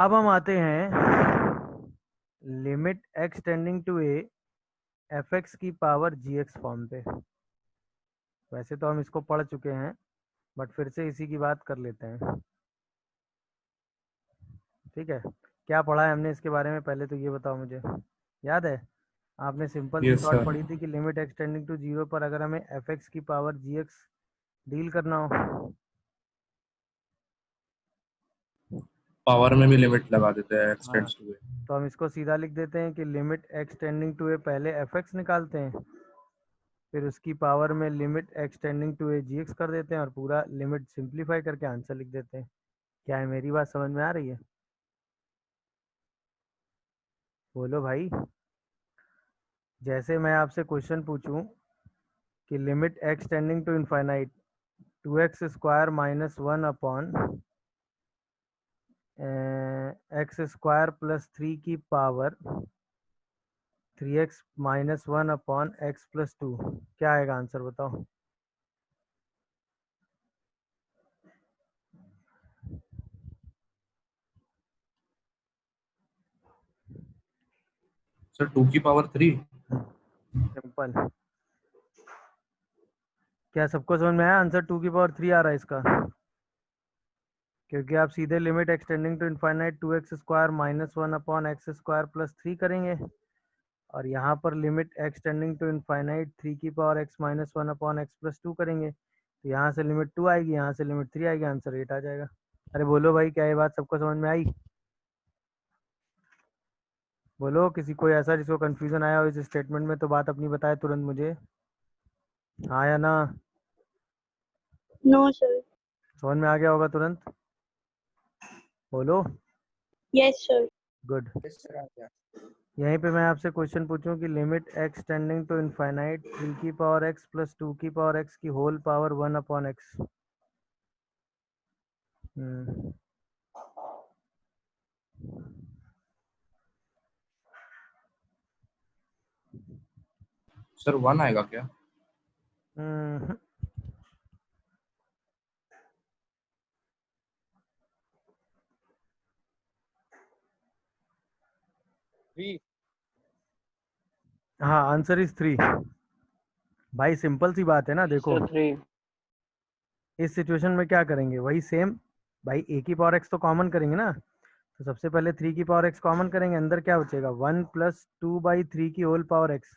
अब हम आते हैं limit x tending to a f x की पावर जी एक्स फॉर्म पे। वैसे तो हम इसको पढ़ चुके हैं, बट फिर से इसी की बात कर लेते हैं। ठीक है, क्या पढ़ा है हमने इसके बारे में, पहले तो ये बताओ मुझे, याद है? आपने सिंपल सी यस थॉट सर। पढ़ी थी कि limit x tending to zero पर अगर हमें एफ एक्स की पावर जी एक्स डील करना हो, पावर में भी लिमिट लगा देते हैं एक्स हाँ, टेंड्स टू ए। तो हम इसको सीधा लिख देते हैं कि limit x tending to a पहले एफ एक्स निकालते हैं, फिर उसकी पावर में limit x tending to a g x कर देते हैं और पूरा लिमिट सिंप्लीफाई करके आंसर लिख देते हैं। क्या है, मेरी बात समझ में आ रही है? बोलो भाई। जैसे मैं आपसे क्वेश्चन पूछूं कि limit x tending to infinite two x square minus one upon x square plus three की power three x minus one upon x plus two, क्या आएगा आंसर बताओ? सर 2 की पावर 3। सिंपल। क्या सबको समझ में आया आंसर? टू की पावर थ्री आ रहा है इसका, क्योंकि आप सीधे limit x tending to infinite two x square minus one upon x square plus three करेंगे, और यहाँ पर limit x tending to infinite three की power x minus one upon x plus two करेंगे, तो यहाँ से लिमिट टू आएगी, यहाँ से लिमिट थ्री आएगी, आंसर एट आ जाएगा। अरे बोलो भाई, क्या ये बात सबको समझ में आई? बोलो, किसी कोई ऐसा जिसको कंफ्यूजन आया हो इस स्टेटमेंट में तो बात अपनी बताए तुरंत मुझे, हाँ या ना? No sir. समझ में आ गया होगा तुरंत, बोलो। Yes sir. गुड। यहीं पे मैं आपसे क्वेश्चन पूछूं कि limit x tending to infinite three की पावर एक्स प्लस टू की पावर एक्स की whole power one upon x. Sir 1 आएगा क्या? हम्म, हाँ, आंसर इज थ्री। भाई सिंपल सी बात है ना, देखो सर 3। इस सिचुएशन में क्या करेंगे, वही सेम। भाई ए की पावर एक्स तो कॉमन करेंगे ना, तो सबसे पहले थ्री की पावर एक्स कॉमन करेंगे, अंदर क्या बचेगा, one plus two by three की होल पावर एक्स,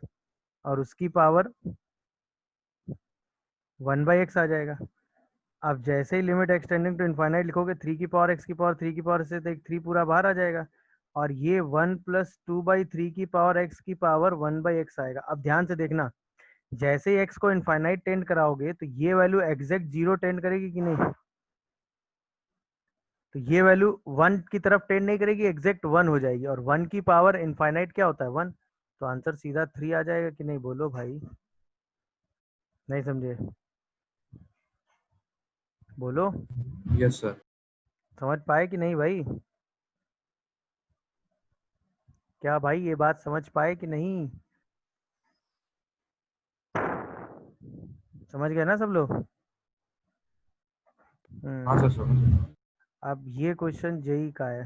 और उसकी पावर वन बाई एक्स आ जाएगा। अब जैसे ही लिमिट एक्सटेंडिंग टू इनफाइनाइट लिखोगे, थ्री की पावर एक्स की पावर थ्री की पावर से तो एक थ्री पूरा बाहर आ जाएगा, और ये one plus two by three की पावर एक्स की पावर वन बाई एक्स आएगा। अब ध्यान से देखना, जैसे ही एक्स को इनफाइनाइट टेंड कराओगे तो ये वैल्यू एग्जैक्ट जीरो टेंड करेगी कि नहीं? तो ये वैल्यू वन की तरफ टेंड नहीं करेगी, एग्जैक्ट वन हो जाएगी, और वन की पावर इनफाइनाइट क्या होता है, वन। तो आंसर सीधा थ्री आ जाएगा कि नहीं, बोलो भाई। नहीं समझे? बोलो। Yes sir. समझ पाए कि नहीं भाई? क्या भाई ये बात समझ पाए कि नहीं? समझ गए ना सब लोग? हाँ सर समझ। अब ये क्वेश्चन जेई का है।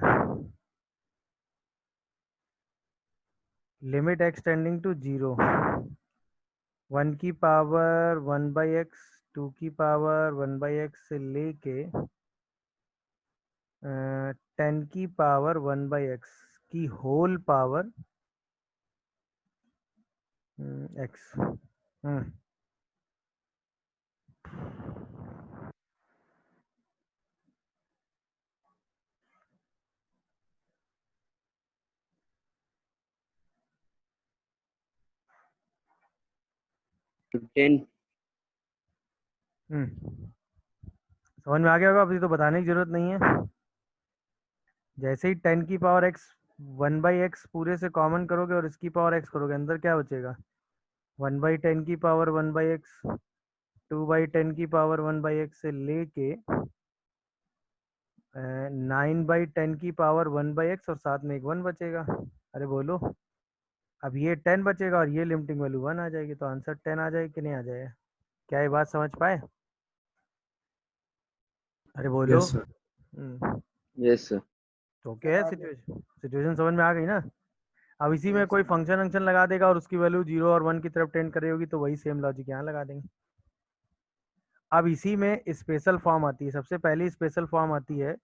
Limit x tending to zero, one की power one by x, two की पावर वन बाई एक्स से लेके टेन की पावर वन बाई एक्स की होल पावर एक्स। टेन। समझ में आ गया होगा, अभी तो बताने की जरूरत नहीं है। जैसे ही टेन की power x one by x पूरे से कॉमन करोगे और इसकी पावर एक्स करोगे, अंदर क्या बचेगा, वन बाई टेन की power one by x, two by ten की पावर वन बाई एक्स से लेके नाइन बाई टेन की पावर वन बाई एक्स, और साथ में एक वन बचेगा। अरे बोलो। अब ये टेन बचेगा और ये लिमिटिंग वैल्यू वन आ जाएगी, तो आंसर टेन आ जाएगी कि नहीं आ जाएगा? क्या ये बात समझ पाए? अरे बोलो। Yes sir. Hmm, yes sir. तो क्या है सिचुएशन, सिचुएशन समझ में आ गई ना। अब इसी में कोई फंक्शन वंक्शन लगा देगा और उसकी वैल्यू 0 और 1 की तरफ टेंड कर रही होगी, तो वही सेम लॉजिक यहाँ लगा देंगे। अब इसी में स्पेशल फॉर्म आती है, सबसे पहली स्पेशल फॉर्म आती है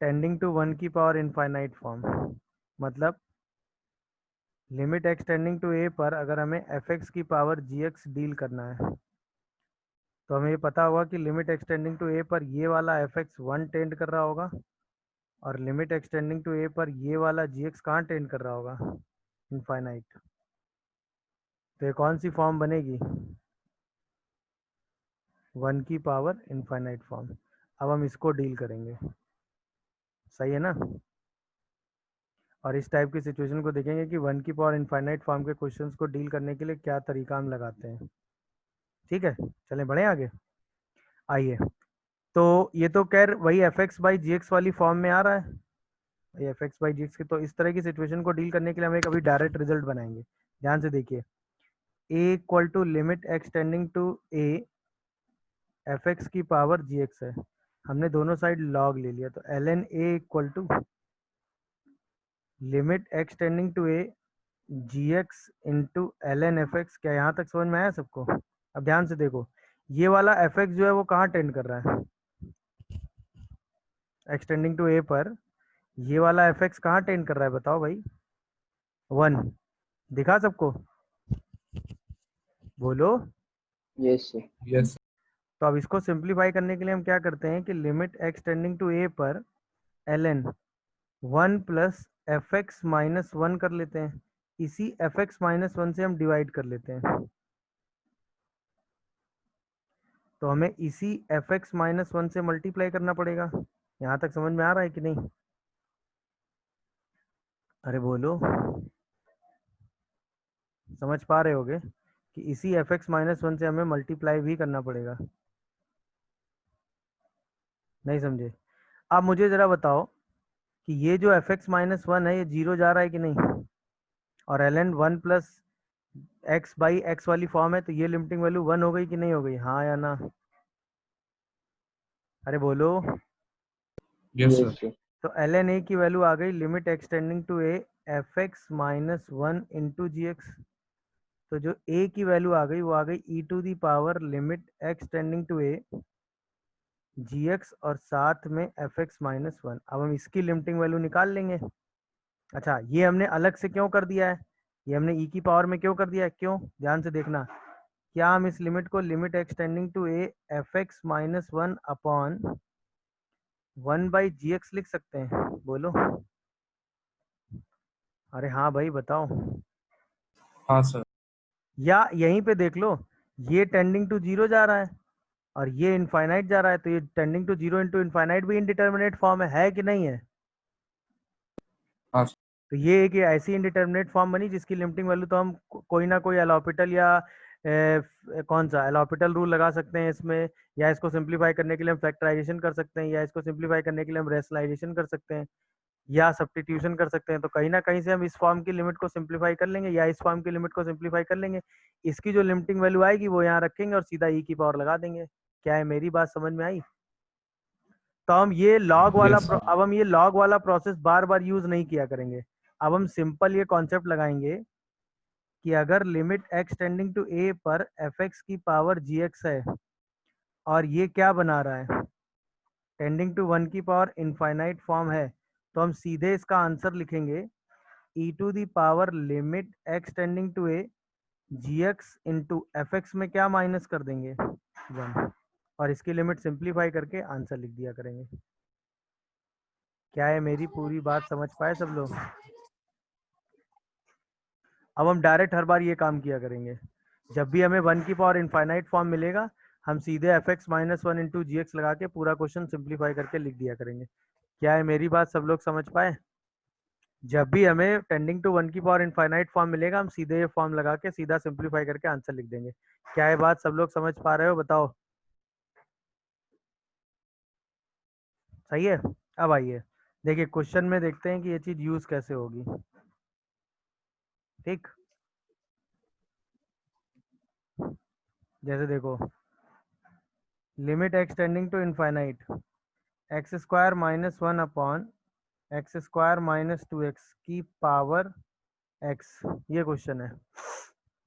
टेंडिंग टू 1 की पावर इनफाइनाइट फॉर्म। मतलब limit x tending to a पर अगर हमें एफ एक्स की पावर जी एक्स डील करना है, तो हमें ये पता होगा कि लिमिट एक्सटेंडिंग टू ए पर ये वाला एफ एक्स 1 टेंड कर रहा होगा, और लिमिट एक्सटेंडिंग टू ए पर ये वाला जी एक्स कहाँ टेंड कर रहा होगा, इनफाइनाइट। तो ये कौन सी फॉर्म बनेगी, 1 की पावर इनफाइनाइट फॉर्म। अब हम इसको डील करेंगे, सही है ना। और इस टाइप की सिचुएशन को देखेंगे कि 1 की पावर इनफाइनाइट फॉर्म के क्वेश्चंस को डील करने के लिए क्या तरीका हम लगाते हैं। ठीक है, चलें बढ़े आगे। आइए, तो ये तो खैर वही f x by g x वाली फॉर्म में आ रहा है, f x by g x की। तो इस तरह की सिचुएशन को डील करने के लिए हम एक अभी डायरेक्ट रिजल्ट बनाएंगे। ध्यान से देखिए, a equal to limit x tending to a f x की पावर जी एक्स है। हमने दोनों साइड लॉग ले लिया, तो l n a equal to limit x tending to a g x into l n f x. क्या यहाँ तक समझ में आया सबको। अब ध्यान से देखो, ये वाला एफ एक्स जो है वो कहाँ टेंड कर रहा है, एक्सटेंडिंग टू ए पर ये वाला एफ एक्स कहाँ टेंड कर रहा है, बताओ भाई। 1 दिखा सबको, बोलो। Yes sir. यस तो अब इसको सिंप्लीफाई करने के लिए हम क्या करते हैं कि limit x tending to a पर l n 1 plus f x minus 1 कर लेते हैं। इसी एफ एक्स माइनस 1 से हम डिवाइड कर लेते हैं, तो हमें इसी एफ एक्स माइनस 1 से मल्टीप्लाई करना पड़ेगा। यहाँ तक समझ में आ रहा है कि नहीं, अरे बोलो। समझ पा रहे होगे कि इसी एफ एक्स माइनस 1 से हमें मल्टीप्लाई भी करना पड़ेगा। नहीं समझे। अब मुझे ज़रा बताओ कि ये जो एफ एक्स माइनस 1 है ये 0 जा रहा है कि नहीं, और l n 1 plus x by x वाली फॉर्म है, तो ये लिमिटिंग वैल्यू 1 हो गई कि नहीं हो गई, हाँ या ना, अरे बोलो। Yes yes sir. सर। तो एल एन ए की वैल्यू आ गई limit x tending to a f x minus 1 into g x. तो जो ए की वैल्यू आ गई वो आ गई e to the power limit x tending to a g x और साथ में एफ एक्स माइनस 1। अब हम इसकी लिमिटिंग वैल्यू निकाल लेंगे। अच्छा, ये हमने अलग से क्यों कर दिया है, ये हमने ई की पावर में क्यों कर दिया है, क्यों, ध्यान से देखना। क्या हम इस लिमिट को limit x tending to a f x minus 1 upon 1 by g x लिख सकते हैं, बोलो। अरे हाँ भाई बताओ। हाँ सर। या यहीं पे देख लो, ये टेंडिंग टू 0 जा रहा है और ये इनफाइनाइट जा रहा है, तो ये टेंडिंग टू 0 इंटू इनफाइनाइट भी इंडिटर्मिनेट फॉर्म है कि नहीं है। हाँ सर। तो ये एक ऐसी इंडिटर्मिनेट फॉर्म बनी जिसकी लिमिटिंग वैल्यू तो हम कोई ना कोई एलॉपिटल या कौन सा एलॉपिटल रूल लगा सकते हैं इसमें, या इसको सिंप्लीफाई करने के लिए हम फैक्टराइजेशन कर सकते हैं, या इसको सिंप्लीफाई करने के लिए हम रेशनलाइजेशन कर सकते हैं, या सब्स्टिट्यूशन कर सकते हैं। तो कहीं ना कहीं से हम इस फॉर्म की लिमिट को सिंप्लीफाई कर लेंगे या इस फॉर्म की लिमिट को सिंप्लीफाई कर लेंगे। इसकी जो लिमिटिंग वैल्यू आएगी वो यहाँ रखेंगे और सीधा ई की पावर लगा देंगे। क्या है, मेरी बात समझ में आई। तो हम ये लॉग वाला यस सर। अब हम ये लॉग वाला प्रोसेस बार बार यूज नहीं किया करेंगे। अब हम सिंपल ये कॉन्सेप्ट लगाएंगे कि अगर limit x tending to a पर एफ एक्स की पावर जी एक्स है और ये क्या बना रहा है, टेंडिंग टू 1 की पावर इनफाइनाइट फॉर्म है, तो हम सीधे इसका आंसर लिखेंगे e to the power limit x tending to a g x into f x में क्या माइनस कर देंगे, 1, और इसकी लिमिट सिंप्लीफाई करके आंसर लिख दिया करेंगे। क्या है, मेरी पूरी बात समझ पाए सब लोग। अब हम डायरेक्ट हर बार ये काम किया करेंगे, जब भी हमें 1 की पावर इनफाइनाइट फॉर्म मिलेगा हम सीधे F x minus 1 into g x लगा के पूरा क्वेश्चन सिंप्लीफाई करके लिख दिया करेंगे। क्या है, मेरी बात सब लोग समझ पाए। जब भी हमें टेंडिंग टू 1 की पावर इनफाइनाइट फॉर्म मिलेगा हम सीधे ये फॉर्म लगा के सीधा सिंप्लीफाई करके आंसर लिख देंगे। क्या ये बात सब लोग समझ पा रहे हो, बताओ। सही है। अब आइए देखिए क्वेश्चन में देखते हैं कि ये चीज यूज कैसे होगी। ठीक, जैसे देखो limit x tending to infinite x square minus 1 upon x square minus 2x की पावर x, ये क्वेश्चन है।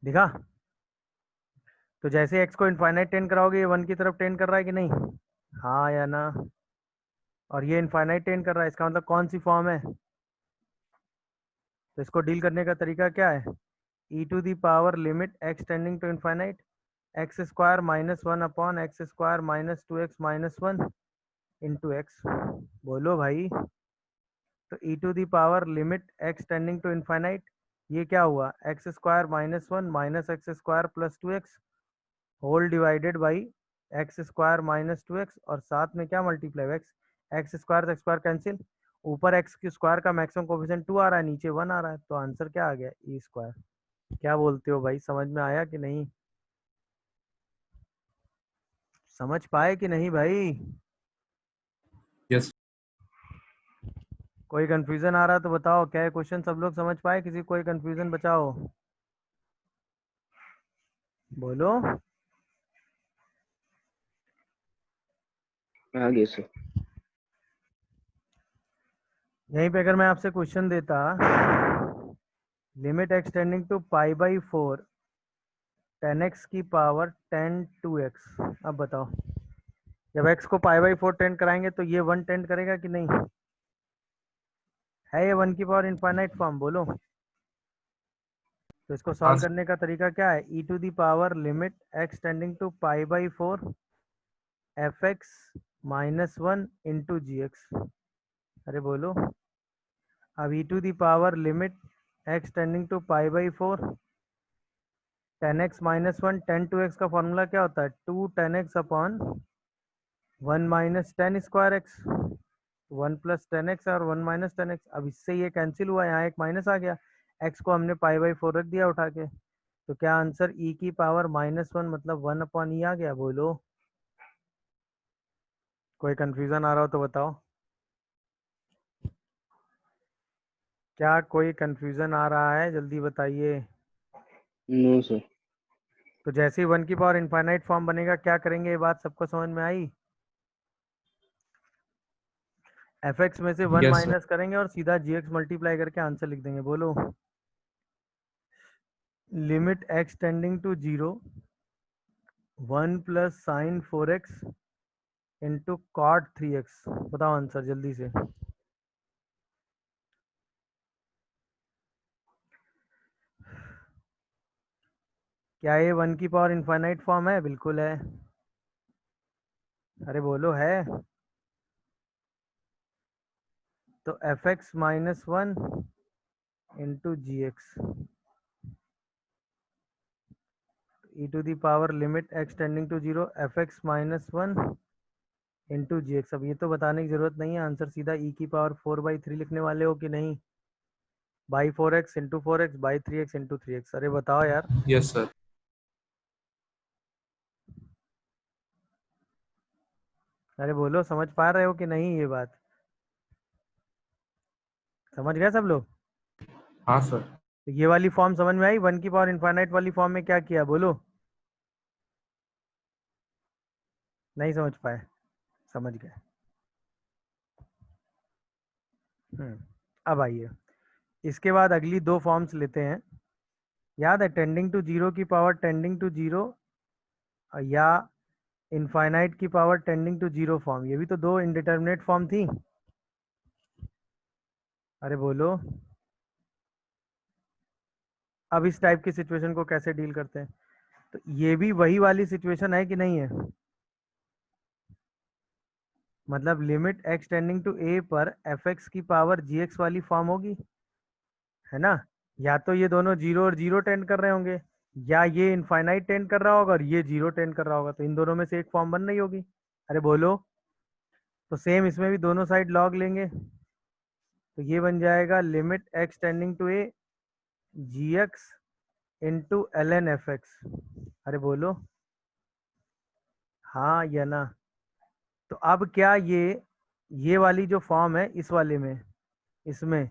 देखा? तो जैसे x को इनफाइनाइट टेंड कराओगे, ये 1 की तरफ टेंड कर रहा है कि नहीं? हाँ या ना? और ये इनफाइनाइट टेंड कर रहा है, इसका मतलब कौन सी फॉर्म है? तो इसको डील करने का तरीका क्या है? E to the power limit x tending to infinite x square minus 1 upon x square minus 2x minus 1 into x. बोलो भाई। तो e to the power limit x tending to infinite, ये क्या हुआ? X square minus 1 minus x square plus 2x whole divided by x square minus 2x, और साथ में क्या मल्टीप्लाई एक्स, एक्स स्क्वायर से स्क्वायर कैंसिल, ऊपर एक्स की स्क्वायर का मैक्सिमम कोफिशिएंट 2 आ रहा है, नीचे 1 आ रहा है, तो आंसर क्या आ गया? E square. क्या बोलते हो भाई, समझ में आया कि नहीं? समझ पाए कि नहीं भाई? यस। कोई कंफ्यूजन आ रहा तो बताओ, क्या है क्वेश्चन सब लोग समझ पाए? किसी कोई कंफ्यूजन बचाओ, बोलो। आगे सर। यहीं पे अगर मैं आपसे क्वेश्चन देता, limit x tending to pi by 4 10x की पावर 10 2x, अब बताओ, जब x को पाई बाई 4 टेंड कराएंगे तो ये 1 टेंड करेगा कि नहीं? है ये 1 की पावर इनफाइनाइट फॉर्म? बोलो। तो इसको हाँ सॉल्व करने का तरीका क्या है? E to the power limit x tending to pi by 4 f x minus 1 into g x. अरे बोलो। अब e to the power limit x tending to pi by 4 10x माइनस 1 10 2x का फॉर्मूला क्या होता है? 2 10x upon 1 minus 10 square x, 1 plus 10x और 1 minus 10x। अब इससे ये कैंसिल हुआ, यहाँ एक माइनस आ गया, x को हमने पाई बाई 4 रख दिया उठा के, तो क्या आंसर e की पावर माइनस 1 मतलब 1 अपॉन ई आ गया? बोलो। कोई कंफ्यूजन आ रहा हो तो बताओ। क्या कोई कंफ्यूजन आ रहा है? जल्दी बताइए। No sir. तो जैसे ही 1 की पावर इनफाइनाइट फॉर्म बनेगा क्या करेंगे? ये बात सबको समझ में आई? एफ एक्स में से 1 यस सर। माइनस करेंगे और सीधा जी एक्स मल्टीप्लाई करके आंसर लिख देंगे। बोलो। Limit x tending to 0 1 plus sine 4x into cot 3x। बताओ आंसर जल्दी से। क्या ये 1 की पावर इनफाइनाइट फॉर्म है? बिल्कुल है। अरे बोलो, है। तो f x minus 1 into g x e to the power limit x tending to 0 f x minus 1 into g x. अब ये तो बताने की जरूरत नहीं है, आंसर सीधा ई की पावर 4/3 लिखने वाले हो कि नहीं? By 4x into 4x by 3x into 3x। अरे बताओ यार। Yes sir. अरे बोलो, समझ पा रहे हो कि नहीं ये बात? समझ गए सब लोग? हाँ सर। तो ये वाली फॉर्म समझ में आई? 1 की पावर इनफाइनाइट वाली फॉर्म में क्या किया? बोलो। नहीं समझ पाए? समझ गए। अब आइए, इसके बाद अगली दो फॉर्म्स लेते हैं। याद है टेंडिंग टू 0 की पावर टेंडिंग टू 0 या इनफाइनाइट की पावर टेंडिंग टू 0 फॉर्म, ये भी तो दो इनडिटर्मिनेट फॉर्म थी। अरे बोलो। अब इस टाइप की सिचुएशन को कैसे डील करते हैं? तो ये भी वही वाली सिचुएशन है कि नहीं है? मतलब limit x tending to a पर एफ एक्स की पावर जी एक्स वाली फॉर्म होगी, है ना? या तो ये दोनों 0 और 0 टेंड कर रहे होंगे, या ये इनफाइनाइट टेंड कर रहा होगा और ये 0 टेंड कर रहा होगा, तो इन दोनों में से एक फॉर्म बन रही होगी। अरे बोलो। तो सेम इसमें भी दोनों साइड लॉग लेंगे, तो ये बन जाएगा limit x tending to a g x into l n f x. अरे बोलो। हाँ या ना? तो अब क्या ये वाली जो फॉर्म है इस वाले में, इसमें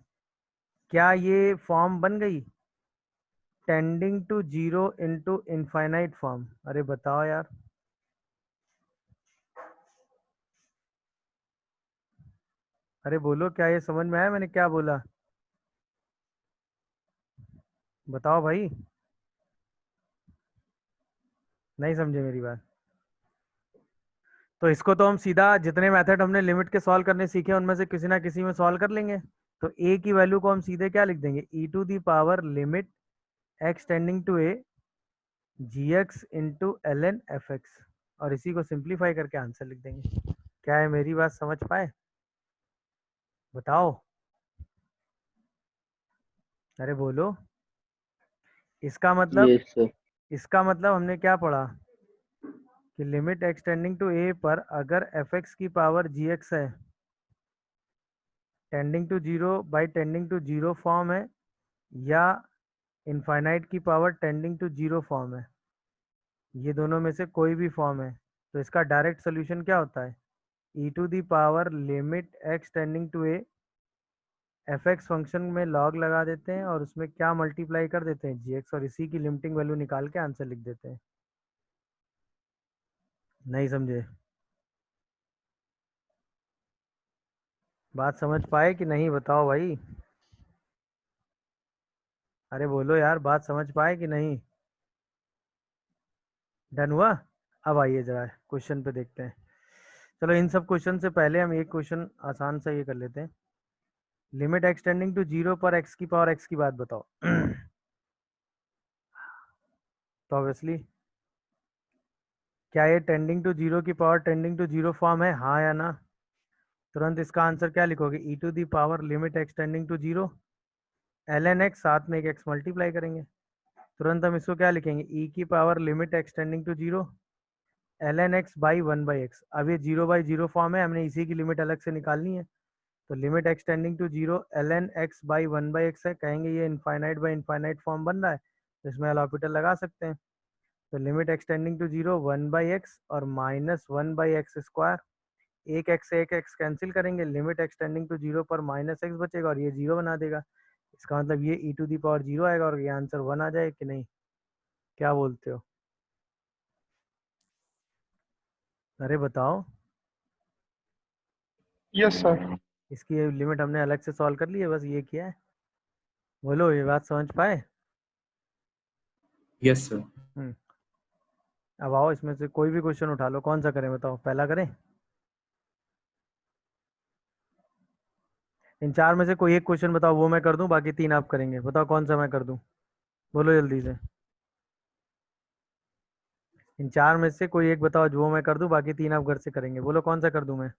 क्या ये फॉर्म बन गई tending to 0 into infinite form? अरे बताओ यार। अरे बोलो, क्या ये समझ में आया मैंने क्या बोला? बताओ भाई, नहीं समझे मेरी बात? तो इसको तो हम सीधा जितने मेथड हमने लिमिट के सॉल्व करने सीखे उनमें से किसी ना किसी में सॉल्व कर लेंगे। तो ए की वैल्यू को हम सीधे क्या लिख देंगे, e to the power limit x tending to a g x into l n f x, और इसी को सिंप्लीफाई करके आंसर लिख देंगे। क्या है, मेरी बात समझ पाए? बताओ, अरे बोलो। इसका मतलब, यस सर। इसका मतलब हमने क्या पढ़ा कि limit x tending to a पर अगर एफ एक्स की पावर जी एक्स है, tending to zero by tending to zero form है, या इनफाइनाइट की power tending to zero form है, ये दोनों में से कोई भी फॉर्म है, तो इसका डायरेक्ट सोल्यूशन क्या होता है, e to the power limit x tending to a, f x function में लॉग लगा देते हैं और उसमें क्या मल्टीप्लाई कर देते हैं, जी एक्स, और इसी की लिमिटिंग वैल्यू निकाल के आंसर लिख देते हैं। नहीं समझे? बात समझ पाए कि नहीं, बताओ भाई? अरे बोलो यार, बात समझ पाए कि नहीं? डन हुआ? अब आइए जरा क्वेश्चन पे देखते हैं। चलो, इन सब क्वेश्चन से पहले हम एक क्वेश्चन आसान सा ये कर लेते हैं। लिमिट एक्सटेंडिंग टू जीरो पर एक्स की पावर एक्स की बात बताओ। तो ऑब्वियसली क्या ये टेंडिंग टू जीरो की power tending to zero form है, हाँ या ना? तुरंत इसका आंसर क्या लिखोगे, e to the power limit x tending to zero l n x, साथ में एक एक्स मल्टीप्लाई करेंगे। तुरंत हम इसको क्या लिखेंगे, ई की power limit x tending to zero l n x by one by x. अब ये जीरो बाई जीरो फॉर्म है, हमने इसी की लिमिट अलग से निकालनी है। तो limit x tending to zero l n x by one by x है, कहेंगे ये इनफाइनाइट बाई इनफाइनाइट फॉर्म बन रहा है, तो इसमें एल ऑपिटल लगा सकते हैं। तो limit x tending to zero one by x और minus one by x square, एक एक्स से एक एक्स कैंसिल करेंगे, लिमिट एक्सटेंडिंग टू जीरो पर माइनस एक्स बचेगा और ये जीरो बना देगा। इसका मतलब ये e to the power zero आएगा और ये आंसर वन आ जाए कि नहीं? क्या बोलते हो? अरे बताओ। Yes sir. इसकी लिमिट हमने अलग से सॉल्व कर ली है, बस ये किया है। बोलो, ये बात समझ पाए? Yes sir. अब आओ, इसमें से कोई भी क्वेश्चन उठा लो, कौन सा करें बताओ, पहला करें? इन चार में से कोई एक क्वेश्चन बताओ, वो मैं कर दूं, बाकी तीन आप करेंगे, बताओ कौन सा मैं कर दूं? बोलो जल्दी से। इन चार में से कोई एक बताओ जो मैं कर दूं, बाकी तीन आप घर से करेंगे, बोलो कौन सा कर दूं मैं?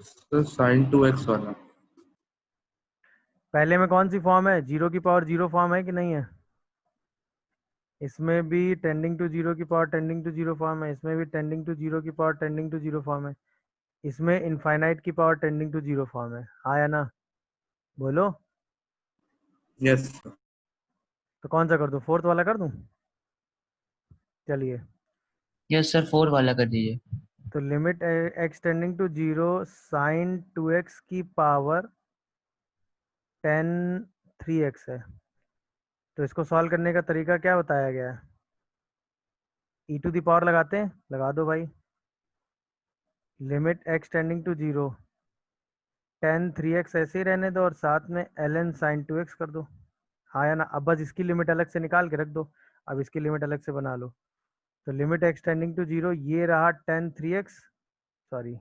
सर साइन 2x वाला। पहले में कौन सी फॉर्म है, जीरो की पावर जीरो फॉर्म है कि नहीं है? इसमें भी टेंडिंग टू जीरो की power tending to zero form है, इसमें भी टेंडिंग टू जीरो की power tending to zero form है, इसमें इनफाइनाइट की power tending to zero form है, हाँ या ना? बोलो। Yes sir. तो कौन सा कर दूं, फोर्थ वाला कर दूं? चलिए, यस सर, फोर वाला कर दीजिए। तो limit x tending to zero sine two x की पावर टेन थ्री एक्स है। तो इसको सॉल्व करने का तरीका क्या बताया गया है, ई टू दी पावर लगाते हैं, लगा दो भाई। Limit x tending to zero tan three x ऐसे ही रहने दो और साथ में l n sine two x कर दो, हाँ या ना? अब बस इसकी लिमिट अलग से निकाल के रख दो, अब इसकी लिमिट अलग से बना लो। तो limit x tending to zero, ये रहा टेन थ्री एक्स, सॉरी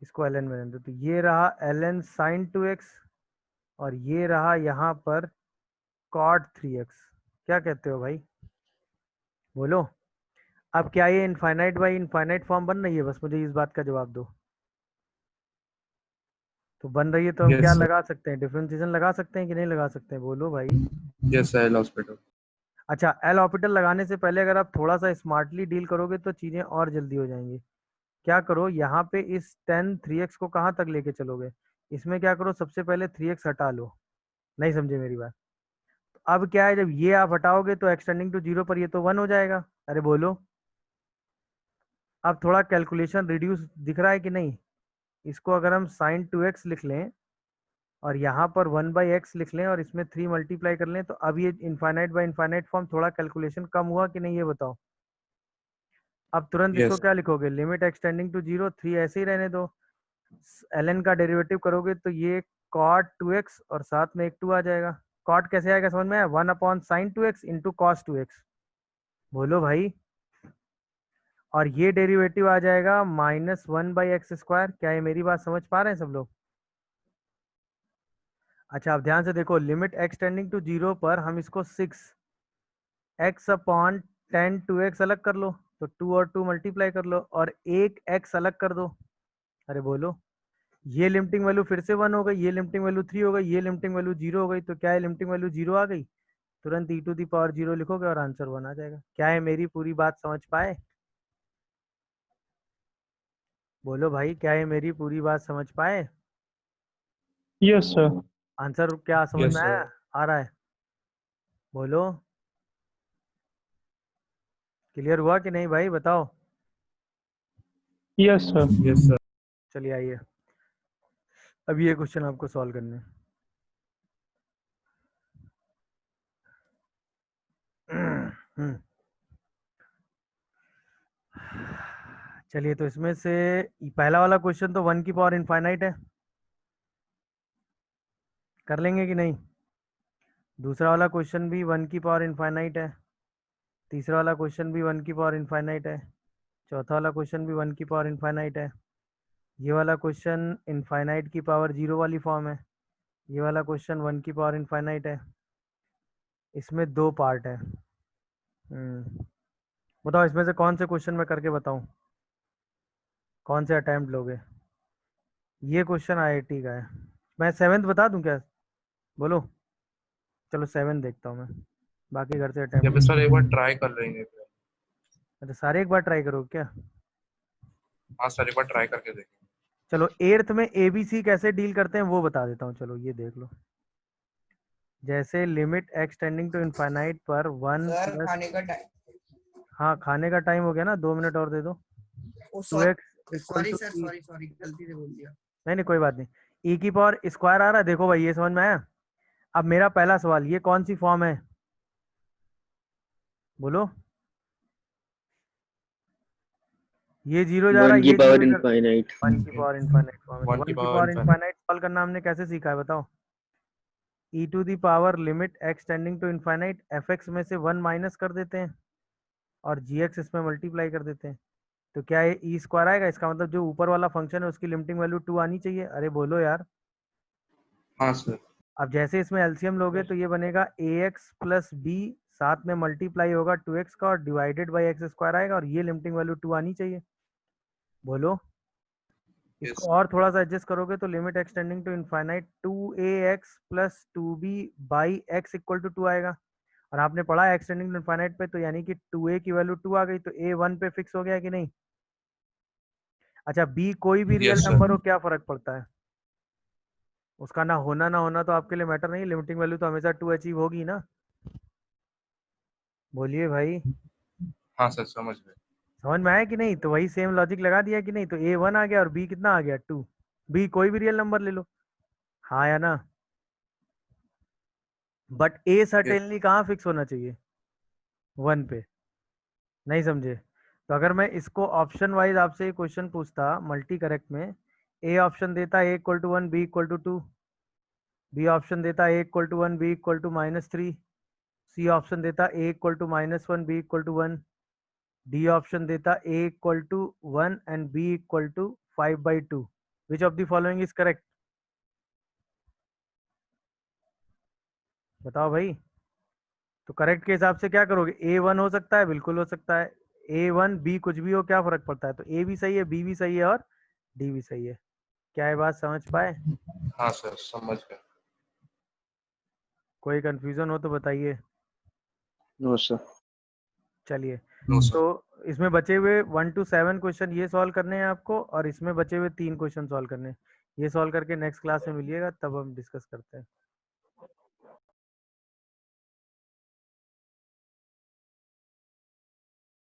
इसको एल एन में रहने दो, तो ये रहा l n sine two x और ये रहा यहाँ पर कॉट थ्री एक्स। क्या कहते हो भाई, बोलो? अब क्या ये इनफाइनाइट बाई इनफाइनाइट फॉर्म बन रही है, बस मुझे इस बात का जवाब दो। तो बन रही है तो हम क्या यस सर। लगा सकते हैं, डिफरेंशिएशन लगा सकते हैं कि नहीं लगा सकते हैं, बोलो भाई? Yes sir, hospital. अच्छा, एल ऑर्बिटल लगाने से पहले अगर आप थोड़ा सा स्मार्टली डील करोगे तो चीज़ें और जल्दी हो जाएंगी। क्या करो, यहाँ पे इस टेन थ्री एक्स को कहाँ तक लेके चलोगे, इसमें क्या करो, सबसे पहले थ्री एक्स हटा लो। नहीं समझे मेरी बात? अब क्या है, जब ये आप हटाओगे तो एक्सटेंडिंग टू जीरो पर ये तो वन हो जाएगा। अरे बोलो, अब थोड़ा कैलकुलेशन रिड्यूस दिख रहा है कि नहीं? इसको अगर हम साइन टू एक्स लिख लें और यहाँ पर वन बाई एक्स लिख लें और इसमें थ्री मल्टीप्लाई कर लें, तो अब ये इनफाइनाइट बाई इनफाइनाइट फॉर्म, थोड़ा कैलकुलेशन कम हुआ कि नहीं, ये बताओ? अब तुरंत इसको Yes. क्या लिखोगे, लिमिट एक्सटेंडिंग टू 0, 3 ऐसे ही रहने दो, ln का डेरिवेटिव करोगे तो ये cot 2x और साथ में एक 2 आ जाएगा। cot कैसे आएगा समझ में आया, 1/sin 2x into cos 2x। बोलो भाई। और ये डेरिवेटिव आ जाएगा -1/x²। क्या ये मेरी बात समझ पा रहे हैं सब लोग? अच्छा अब ध्यान से देखो, लिमिट एक्सटेंडिंग टू 0 पर हम इसको 6x/10 2x अलग कर लो, तो 2 और 2 मल्टीप्लाई कर लो, और एक x अलग कर दो। अरे बोलो, ये लिमिटिंग वैल्यू फिर से 1 हो गई, ये लिमिटिंग वैल्यू 3 हो गई, ये लिमिटिंग वैल्यू 0 हो गई, तो क्या है लिमिटिंग वैल्यू 0 आ गई, तुरंत e⁻0 लिखोगे और आंसर 1 आ जाएगा। क्या है मेरी पूरी बात समझ पाए? बोलो भाई, क्या है मेरी पूरी बात समझ पाए? Yes, sir. आंसर क्या समझ Yes, में sir. आया, आ रहा है? बोलो, क्लियर हुआ कि नहीं भाई, बताओ। Yes, sir. Yes, sir. चलिए आइए, अब ये क्वेश्चन आपको सॉल्व करने हैं। चलिए, तो इसमें से पहला वाला क्वेश्चन तो 1 की पावर इनफाइनाइट है, कर लेंगे कि नहीं? दूसरा वाला क्वेश्चन भी 1 की पावर इनफाइनाइट है, तीसरा वाला क्वेश्चन भी 1 की पावर इनफाइनाइट है, चौथा वाला क्वेश्चन भी 1 की पावर इनफाइनाइट है, ये वाला क्वेश्चन इनफाइनाइट की पावर 0 वाली फॉर्म है, ये वाला क्वेश्चन 1 की पावर इनफाइनाइट है। इसमें 2 पार्ट है। बताओ इसमें से कौन से क्वेश्चन मैं करके बताऊं, कौन से अटेम्प्ट लोगे? ये क्वेश्चन IIT का है। मैं 7th बता दूं क्या? बोलो, चलो 7 देखता हूँ मैं, बाकी घर से या अटेम्प्ट। फिर सर एक बार ट्राई कर लेंगे फिर। अच्छा सारे एक बार ट्राई करो क्या? हाँ सर, एक बार ट्राई करके देखेंगे। चलो 8th में ABC कैसे डील करते हैं वो बता देता हूँ, चलो ये देख लो। जैसे लिमिट एक्सटेंडिंग टू इनफाइनाइट पर 1 सर प्लस, खाने का टाइम। हाँ खाने का टाइम हो गया ना, 2 मिनट और दे दो। Oh 2x equal sorry to sir, sorry गलती से बोल दिया। नहीं कोई बात नहीं, e की पावर स्क्वायर आ रहा है, देखो भाई ये समझ में आया? अब मेरा पहला सवाल, ये कौन सी फॉर्म है, बोलो। ये 0 जा रहा 1 है, की ये पावर 0 इधर, इनफाइनाइट। 1 की पावर इनफाइनाइट फॉर्म है, तो 1 की 1 की power power infinite. Infinite solve करना हमने कैसे सीखा है बताओ? e to the power limit x tending to infinite fx में से 1 माइनस कर देते हैं और gx इसमें मल्टीप्लाई कर देते हैं, तो क्या ये e स्क्वायर आएगा? इसका मतलब जो ऊपर वाला फंक्शन है उसकी लिमिटिंग वैल्यू 2 आनी चाहिए। अरे बोलो यार। हाँ सर। अब जैसे इसमें एलसीएम लोगे तो ये बनेगा ax प्लस b, साथ में मल्टीप्लाई होगा 2x का और डिवाइडेड बाई एक्स स्क्वायर आएगा, और ये लिमिटिंग वैल्यू 2 आनी चाहिए। बोलो, Yes, इसको sir. और थोड़ा सा एडजस्ट करोगे तो limit x tending to infinite 2ax plus 2b by x equal to 2 आएगा, और आपने पढ़ा है एक्सटेंडिंग टू इनफाइनाइट पे, तो यानी कि 2a की वैल्यू 2 आ गई, तो a 1 पे फिक्स हो गया कि नहीं? अच्छा b कोई भी रियल Yes, sir. नंबर हो, क्या फर्क पड़ता है? उसका ना होना तो आपके लिए मैटर नहीं, लिमिटिंग वैल्यू तो हमेशा 2 अचीव होगी ना। बोलिए भाई, हाँ सर, समझ गए। समझ में आया कि नहीं? तो वही सेम लॉजिक लगा दिया कि नहीं? तो a 1 आ गया और b कितना आ गया 2, b कोई भी रियल नंबर ले लो, हाँ या ना? बट a सर्टेनली कहाँ फिक्स होना चाहिए? 1 पे। नहीं समझे? तो अगर मैं इसको ऑप्शन वाइज आपसे क्वेश्चन पूछता मल्टी करेक्ट में, ए ऑप्शन देता a equal to 1 b equal to 2, B option देता a equal to 1 b equal to -3, C option देता a equal to -1 b equal to 1, D option देता a equal to 1 and b equal to 5/2, which of the following is correct? बताओ भाई। तो correct के हिसाब से क्या करोगे? a 1 हो सकता है, बिल्कुल हो सकता है, a 1 b कुछ भी हो, क्या फर्क पड़ता है? तो a भी सही है, b भी सही है और d भी सही है। क्या ये बात समझ पाए? हाँ सर, समझ गए। कोई कंफ्यूजन हो तो बताइए। No sir. चलिए, नो सर। तो इसमें बचे हुए 1 to 7 क्वेश्चन ये सॉल्व करने हैं आपको, और इसमें बचे हुए 3 क्वेश्चन सॉल्व करने हैं। ये सॉल्व करके नेक्स्ट क्लास में मिलिएगा, तब हम डिस्कस करते हैं।